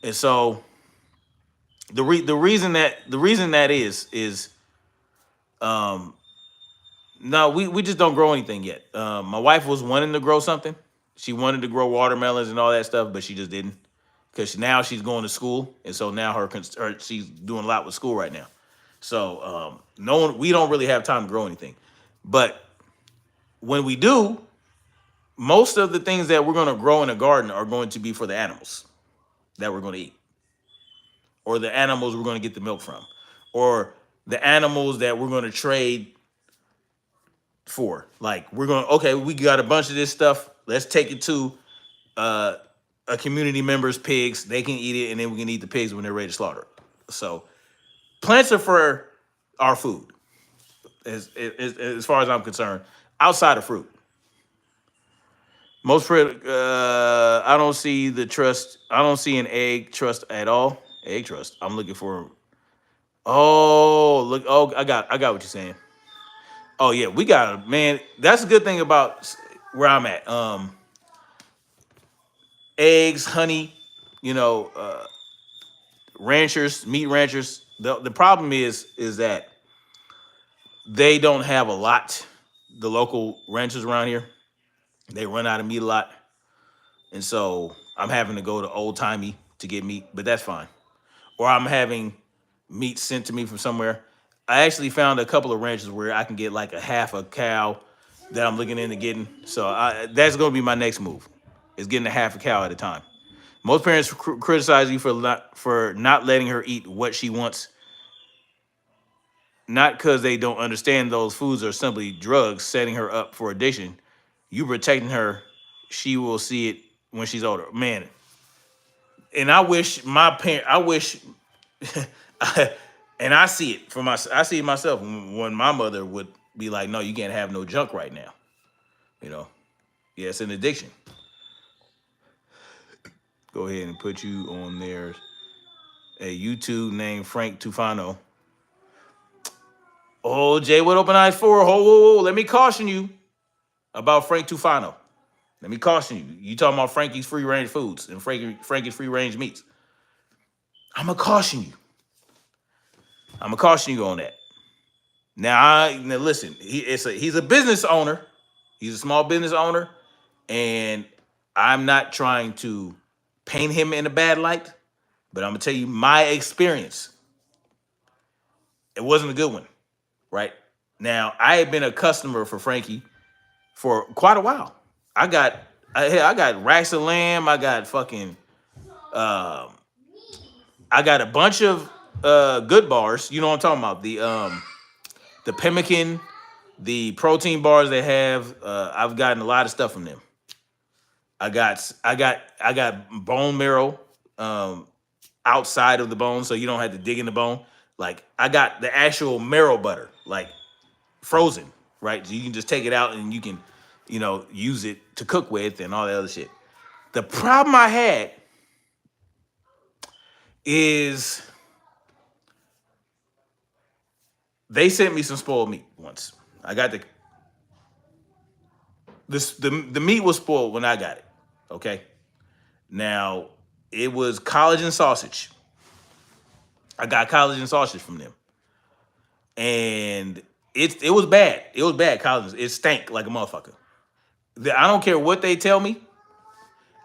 [SPEAKER 1] And so the reason that is um no, we just don't grow anything yet. My wife was wanting to grow something. She wanted to grow watermelons and all that stuff, but she just didn't because now she's going to school, and so now she's doing a lot with school right now. So no one, we don't really have time to grow anything. But when we do, most of the things that we're going to grow in a garden are going to be for the animals that we're going to eat, or the animals we're going to get the milk from, or the animals that we're going to trade for. Like okay, we got a bunch of this stuff. Let's take it to uh, a community member's pigs. They can eat it, and then we can eat the pigs when they're ready to slaughter it. So plants are for our food, as far as I'm concerned. Outside of fruit, I don't see the trust. I don't see an egg trust at all. Egg trust. I'm looking for. Oh, look. Oh, I got what you're saying. Oh yeah, we got a man. That's a good thing about where I'm at. Eggs, honey, you know, ranchers, meat ranchers. The problem is that they don't have a lot. The local ranchers around here, they run out of meat a lot, and so I'm having to go to Old Timey to get meat, but that's fine. Or I'm having meat sent to me from somewhere. I actually found a couple of ranches where I can get like a half a cow that I'm looking into getting. So that's going to be my next move, is getting a half a cow at a time. Most parents criticize you for not letting her eat what she wants, not because they don't understand those foods are simply drugs setting her up for addiction. You protecting her, she will see it when she's older. Man, and I wish my parent, I wish, and I see it I see it myself when my mother would be like, "No, you can't have no junk right now." You know, yeah, it's an addiction. Go ahead and put you on there. A YouTube named Frank Tufano. Oh, Jay, what open eyes for? Whoa. Let me caution you about Frank Tufano. Let me caution you. You talking about Frankie's free range foods and Frankie's free range meats. I'm gonna caution you. I'm gonna caution you on that. Now listen. He's a business owner. He's a small business owner, and I'm not trying to paint him in a bad light, but I'm gonna tell you my experience. It wasn't a good one, right? Now, I had been a customer for Frankie for quite a while. I got I got racks of lamb. I got fucking um I got a bunch of good bars. You know what I'm talking about? The pemmican, the protein bars they have. I've gotten a lot of stuff from them. I got bone marrow um outside of the bone, so you don't have to dig in the bone. Like I got the actual marrow butter, like frozen, right? So you can just take it out and you can, use it to cook with and all that other shit. The problem I had is they sent me some spoiled meat once. I got the meat was spoiled when I got it. Okay. Now it was collagen sausage. I got collagen sausage from them. And it was bad. It was bad collagen. It stank like a motherfucker. I don't care what they tell me.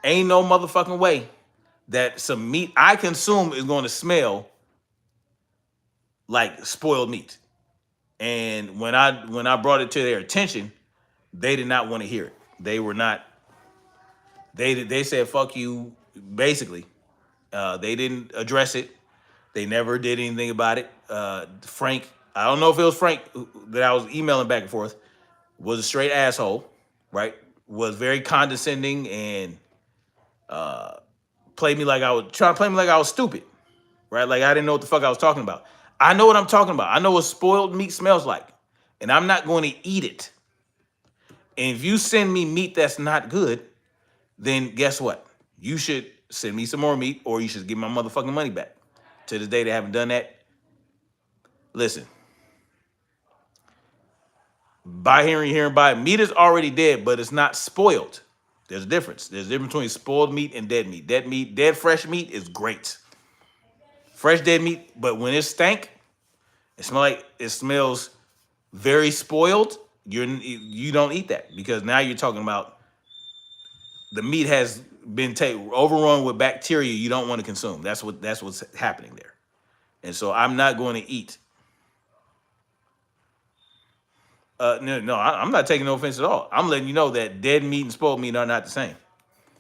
[SPEAKER 1] Ain't no motherfucking way that some meat I consume is going to smell like spoiled meat. And when I brought it to their attention, they did not want to hear it. They were not. They said fuck you. Basically, they didn't address it. They never did anything about it. Frank, I don't know if it was Frank that I was emailing back and forth, was a straight asshole, right? Was very condescending and played me like I was trying to play me like I was stupid, right? Like I didn't know what the fuck I was talking about. I know what I'm talking about. I know what spoiled meat smells like, and I'm not going to eat it. And if you send me meat that's not good, then guess what? You should send me some more meat, or you should give my motherfucking money back. To this day, they haven't done that. Listen, buy here and buy meat is already dead, but it's not spoiled. There's a difference. There's a difference between spoiled meat and dead meat. Dead fresh meat is great. Fresh dead meat, but when it stank, it smells very spoiled. You don't eat that because now you're talking about the meat has been overrun with bacteria you don't want to consume. That's what's happening there. And so I'm not going to eat. No, I'm not taking no offense at all. I'm letting you know that dead meat and spoiled meat are not the same.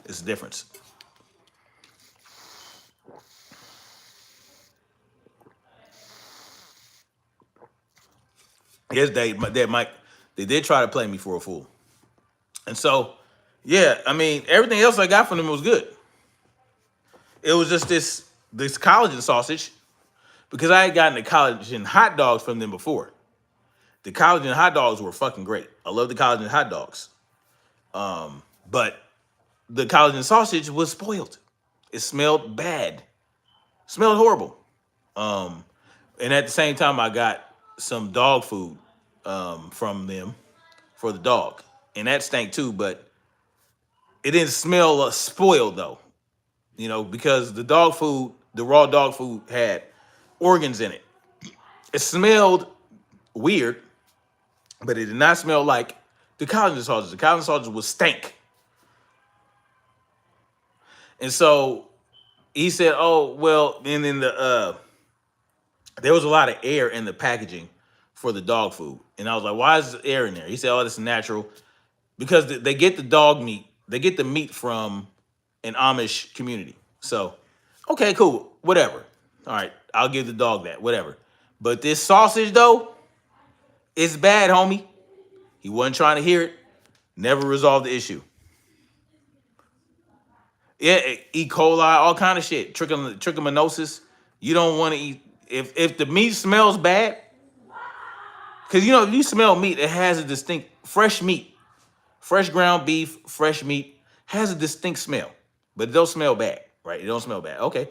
[SPEAKER 1] It's a difference. Yes, they did try to play me for a fool. And so, yeah, I mean, everything else I got from them was good. It was just this collagen sausage because I had gotten the collagen hot dogs from them before. The collagen hot dogs were fucking great. I love the collagen hot dogs. But the collagen sausage was spoiled. It smelled bad. Smelled horrible. And at the same time, I got some dog food from them for the dog. And that stank too, but it didn't smell spoiled though. Because the raw dog food had organs in it. It smelled weird, but it did not smell like the collagen sausage. The collagen sausage was stank. And so he said, "Oh well," and then there was a lot of air in the packaging for the dog food, and I was like, "Why is there air in there?" He said, "Oh, this is natural because they get the dog meat. They get the meat from an Amish community. So, okay, cool, whatever. All right, I'll give the dog that, whatever. But this sausage though, it's bad, homie. He wasn't trying to hear it. Never resolved the issue. Yeah, E. coli, all kind of shit. Trichomoniasis. You don't want to eat if the meat smells bad, because if you smell meat, it has a distinct fresh meat, fresh ground beef, fresh meat has a distinct smell, but it don't smell bad, right? It don't smell bad. Okay,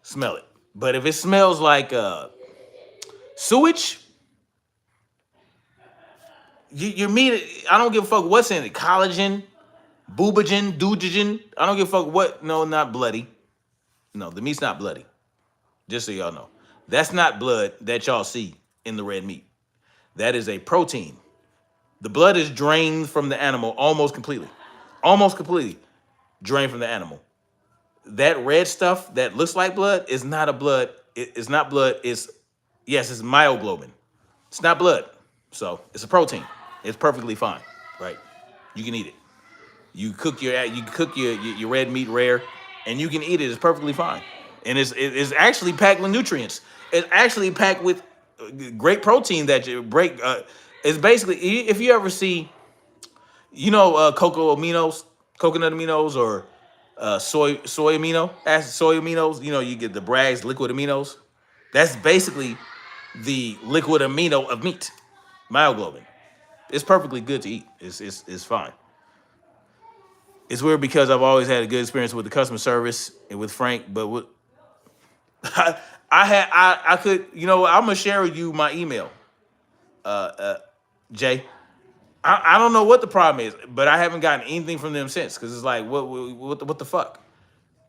[SPEAKER 1] smell it. But if it smells like sewage, your meat. I don't give a fuck what's in it. Collagen, boobagen, duogen. I don't give a fuck what. No, not bloody. No, the meat's not bloody. Just so y'all know, that's not blood that y'all see in the red meat. That is a protein. The blood is drained from the animal almost completely. Almost completely. drained from the animal. That red stuff that looks like blood is not a blood. It's not blood. It's yes, it's myoglobin. It's not blood. So it's a protein. It's perfectly fine, right? You can eat it. You cook your red meat rare, and you can eat it. It's perfectly fine, and it's actually packed with nutrients. It's actually packed with great protein that you break. It's basically if you ever see cocoa aminos, coconut aminos, or soy amino acid soy aminos. You get the Bragg's liquid aminos. That's basically the liquid amino of meat, myoglobin. It's perfectly good to eat. It's fine. It's weird because I've always had a good experience with the customer service and with Frank, but I, I could I'm gonna share with you my email, Jay. I don't know what the problem is, but I haven't gotten anything from them since because it's like what the fuck.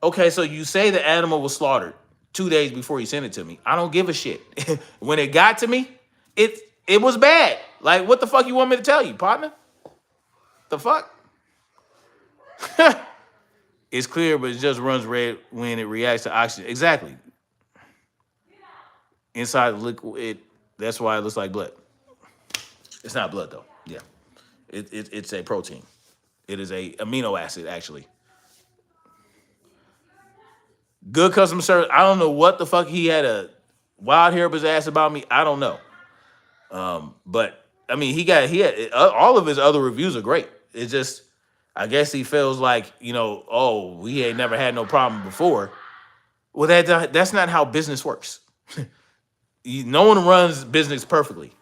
[SPEAKER 1] Okay, so you say the animal was slaughtered 2 days before you sent it to me. I don't give a shit. When it got to me, it was bad. Like what the fuck you want me to tell you, partner? The fuck? It's clear, but it just runs red when it reacts to oxygen. Exactly. Inside the liquid, that's why it looks like blood. It's not blood though. Yeah. It's a protein. It is a amino acid, actually. Good customer service. I don't know what the fuck he had a wild hair up his ass about me. I don't know. But I mean, he had all of his other reviews are great. It's just I guess he feels like oh, we ain't never had no problem before. Well, that's not how business works. No one runs business perfectly,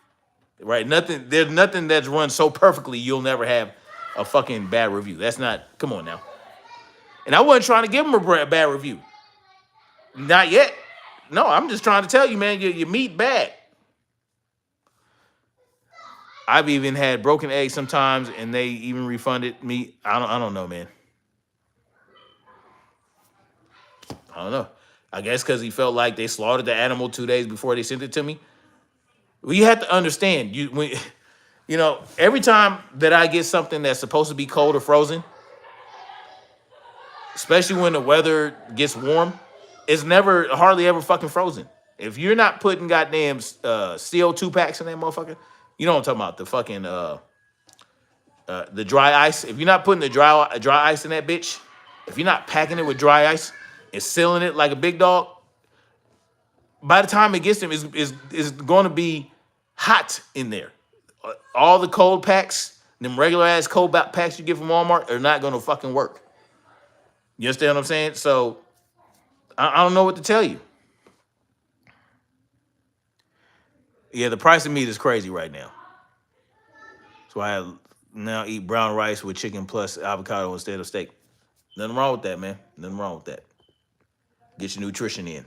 [SPEAKER 1] right? There's nothing that's run so perfectly you'll never have a fucking bad review. That's not. Come on now. And I wasn't trying to give him a bad review. Not yet. No, I'm just trying to tell you, man, your meat bad. I've even had broken eggs sometimes, and they even refunded me. I don't know, man. I don't know. I guess because he felt like they slaughtered the animal 2 days before they sent it to me. Well, you have to understand, every time that I get something that's supposed to be cold or frozen, especially when the weather gets warm, it's never hardly ever fucking frozen. If you're not putting goddamn CO2 packs in that motherfucker, you know what I'm talking about, the fucking the dry ice. If you're not putting the dry ice in that bitch, if you're not packing it with dry ice and sealing it like a big dog, by the time it gets them, is going to be hot in there. All the cold packs, them regular ass cold packs you get from Walmart, are not going to fucking work. You understand what I'm saying? So I don't know what to tell you. Yeah, the price of meat is crazy right now. So I now eat brown rice with chicken plus avocado instead of steak. Nothing wrong with that, man. Nothing wrong with that. Get your nutrition in.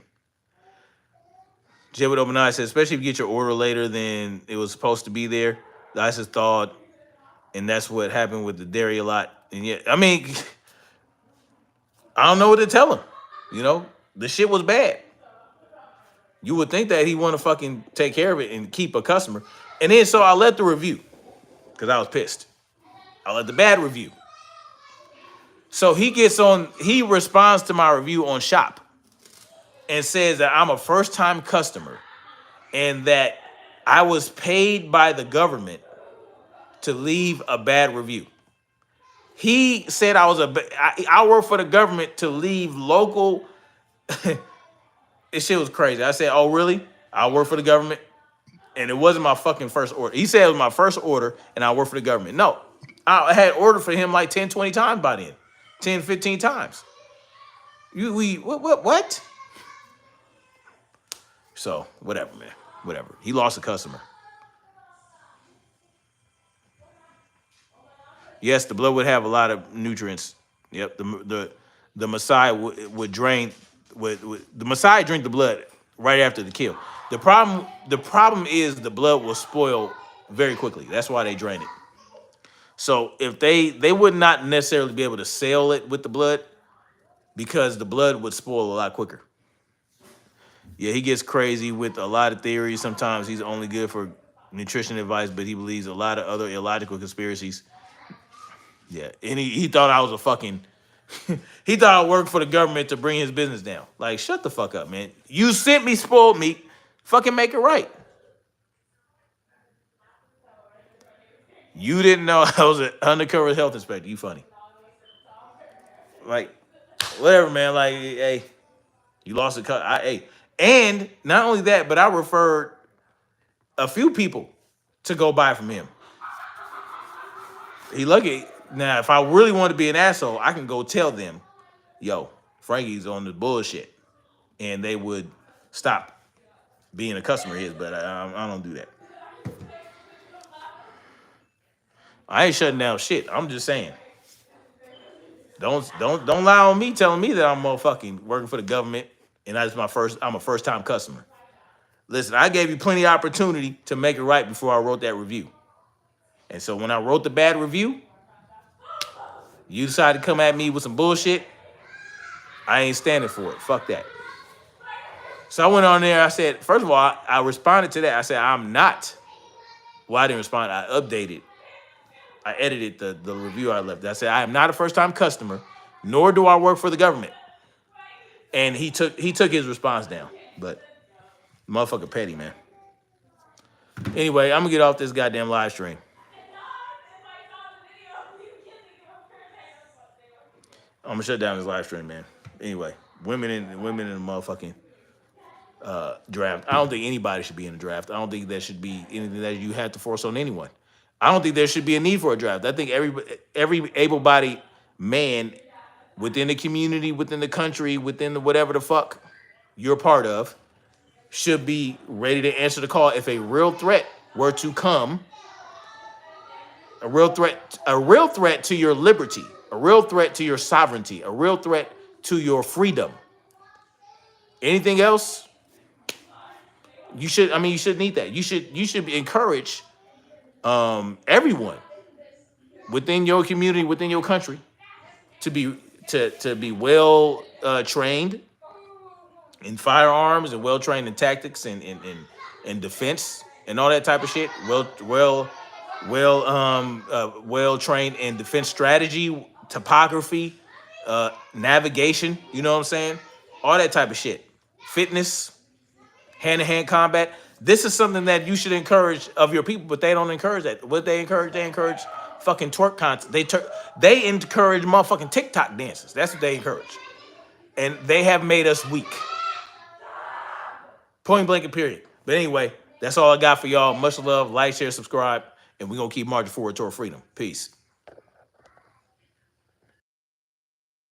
[SPEAKER 1] Jay with open eyes says, especially if you get your order later than it was supposed to be there, the ice is thawed, and that's what happened with the dairy a lot. And yeah, I mean, I don't know what to tell him. The shit was bad. You would think that he want to fucking take care of it and keep a customer. And then so I let the review because I was pissed. I let the bad review. So he responds to my review on Shop and says that I'm a first-time customer and that I was paid by the government to leave a bad review. He said I work for the government to leave local. This shit was crazy. I said, oh, really? I work for the government? And it wasn't my fucking first order. He said it was my first order and I work for the government. No, I had ordered for him like 10, 20 times by then. 10, 15 times. What? So, whatever, man. Whatever. He lost a customer. Yes, the blood would have a lot of nutrients. Yep, the Maasai would drain the Maasai drink the blood right after the kill. The problem is the blood will spoil very quickly. That's why they drain it. So if they would not necessarily be able to sell it with the blood because the blood would spoil a lot quicker. Yeah, he gets crazy with a lot of theories. Sometimes he's only good for nutrition advice, but he believes a lot of other illogical conspiracies. Yeah, and he thought I was a fucking He thought I worked for the government to bring his business down. Like, shut the fuck up, man. You sent me spoiled meat. Fucking make it right. You didn't know I was an undercover health inspector. You funny. Like, whatever, man. Like, hey, you lost a cut. Hey, and not only that, but I referred a few people to go buy from him. He lucky. Now, if I really want to be an asshole, I can go tell them, yo, Frankie's on the bullshit. And they would stop being a customer of his, but I don't do that. I ain't shutting down shit. I'm just saying. Don't lie on me telling me that I'm motherfucking working for the government and I'm a first time customer. Listen, I gave you plenty of opportunity to make it right before I wrote that review. And so when I wrote the bad review, you decided to come at me with some bullshit. I ain't standing for it. Fuck that. So I went on there. I said, first of all, I responded to that. I said, I'm not. Well, I didn't respond. I updated. I edited the review I left. I said, I am not a first-time customer, nor do I work for the government. And he took his response down. But motherfucker petty, man. Anyway, I'm going to get off this goddamn live stream. I'm going to shut down this live stream, man. Anyway, women in the motherfucking draft. I don't think anybody should be in a draft. I don't think there should be anything that you have to force on anyone. I don't think there should be a need for a draft. I think every able-bodied man within the community, within the country, within the whatever the fuck you're part of, should be ready to answer the call if a real threat were to come. A real threat to your liberty, a real threat to your sovereignty, a real threat to your freedom. Anything else? You shouldn't need that. You should encourage everyone within your community, within your country, to be well trained in firearms and well trained in tactics and defense and all that type of shit. Well trained in defense strategy, topography, navigation. You know what I'm saying? All that type of shit. Fitness, hand-to-hand combat. This is something that you should encourage of your people, but they don't encourage that. What they encourage fucking twerk content. They encourage motherfucking TikTok dances. That's what they encourage. And they have made us weak. Point blank and period. But anyway, that's all I got for y'all. Much love. Like, share, subscribe. And we're going to keep marching forward toward freedom. Peace.